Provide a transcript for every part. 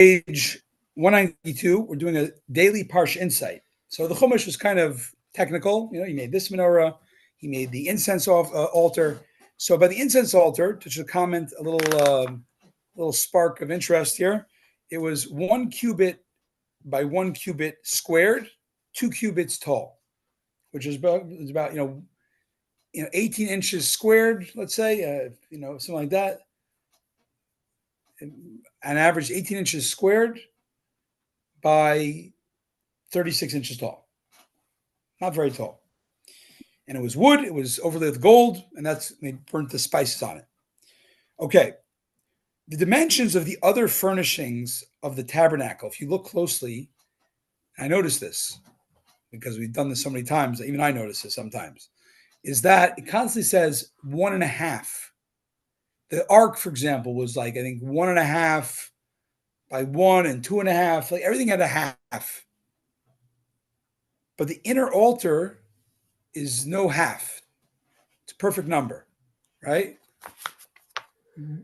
Page 192, we're doing a daily Parsha insight. So the Chumash was kind of technical. He made this menorah, he made the incense altar. So by the incense altar, to just comment a little spark of interest here, it was 1 cubit by 1 cubit squared, 2 cubits tall, which is about 18 inches squared, let's say, something like that. An average 18 inches squared by 36 inches tall. Not very tall. And it was wood, it was overlaid with gold, and they burnt the spices on it. Okay. The dimensions of the other furnishings of the tabernacle, if you look closely, I noticed this because we've done this so many times, even I notice this sometimes, is that it constantly says 1.5. The ark, for example, was like, I think 1.5 by 1 and 2.5, like everything had a half. But the inner altar is no half. It's a perfect number, right?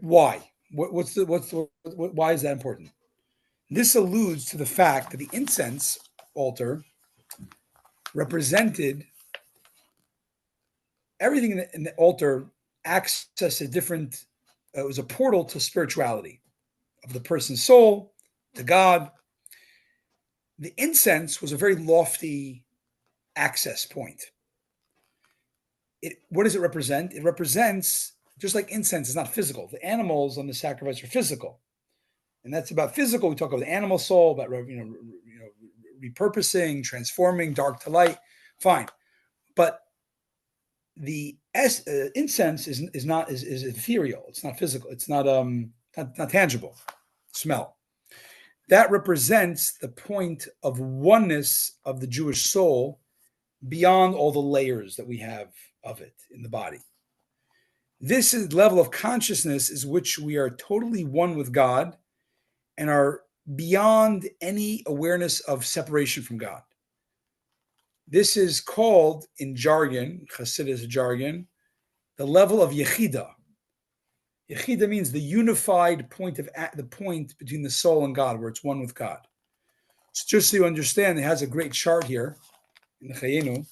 Why? Why is that important? This alludes to the fact that the incense altar represented everything in the altar accessed a different, it was a portal to spirituality of the person's soul, to God. The incense was a very lofty access point. What does it represent? It represents, just like incense is not physical, the animals on the sacrifice are physical. And that's about physical. We talk about the animal soul, about repurposing, transforming dark to light. Fine. But the incense is ethereal. It's not physical. It's not tangible. Smell. That represents the point of oneness of the Jewish soul beyond all the layers that we have of it in the body. This is level of consciousness is which we are totally one with God and are beyond any awareness of separation from God. This is called, in jargon, Hasidus jargon, the level of Yechida. Yechida means the unified point the point between the soul and God, where it's one with God. So just so you understand, it has a great chart here in the Chayenu,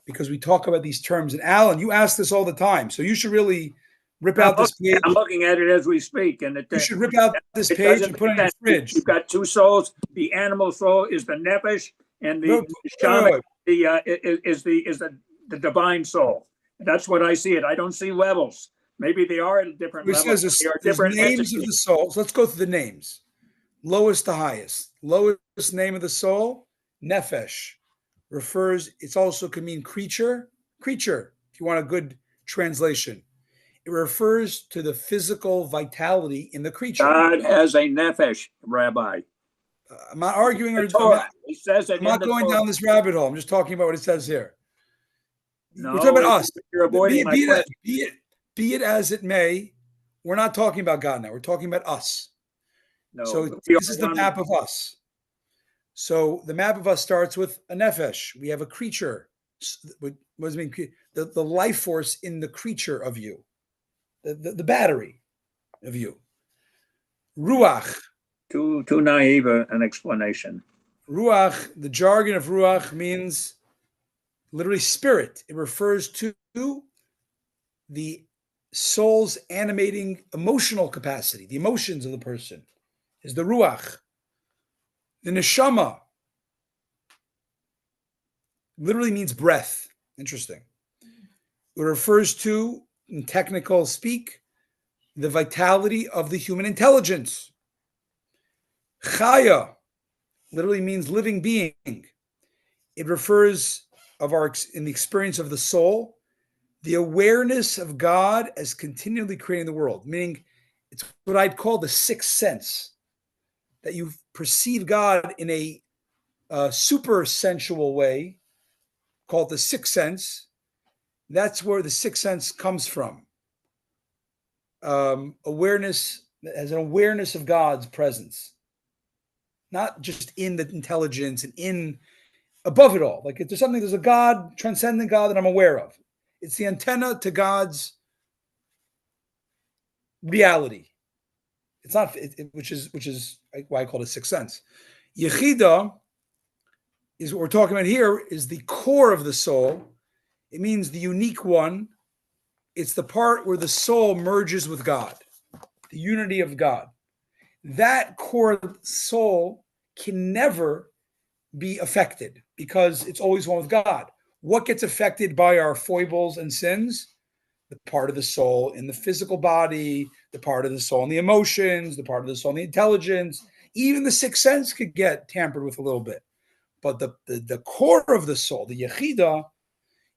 because we talk about these terms. And Alan, you ask this all the time, so you should really rip out this page. I'm looking at it as we speak, and you should rip out this page and put it in your fridge. You've got two souls. The animal soul is the nefesh, and the shaman is the divine soul. That's what I see it. I don't see levels. Maybe they are at different levels. They are different names entities of the souls. Let's go through the names. Lowest to highest. Lowest name of the soul, nefesh, refers. It also can mean creature. Creature, if you want a good translation. It refers to the physical vitality in the creature. God has a nefesh, Rabbi. I'm not arguing. I'm not going down this rabbit hole. I'm just talking about what it says here. No, we're talking about us. You're avoiding my question. Be it as it may, we're not talking about God now. We're talking about us. No, so this is the map of us. So the map of us starts with a nefesh. We have a creature. What does it mean? The life force in the creature of you. The battery of you. Ruach. Too naive an explanation. Ruach, the jargon of Ruach means literally spirit. It refers to the soul's animating emotional capacity, the emotions of the person, is the Ruach. The Neshama literally means breath. Interesting. It refers to, in technical speak, the vitality of the human intelligence. Chaya literally means living being. It refers in the experience of the soul, the awareness of God as continually creating the world, meaning it's what I'd call the sixth sense, that you perceive God in a super sensual way, called the sixth sense. That's where the sixth sense comes from. Awareness, as an awareness of God's presence. Not just in the intelligence and in above it all. Like if there's a God, transcendent God that I'm aware of. It's the antenna to God's reality. It's not, which is why I call it a sixth sense. Yechida is what we're talking about here, is the core of the soul. It means the unique one. It's the part where the soul merges with God, the unity of God. That core soul can never be affected because it's always one with God. What gets affected by our foibles and sins? The part of the soul in the physical body, the part of the soul in the emotions, the part of the soul in the intelligence. Even the sixth sense could get tampered with a little bit. But the core of the soul, the yechida,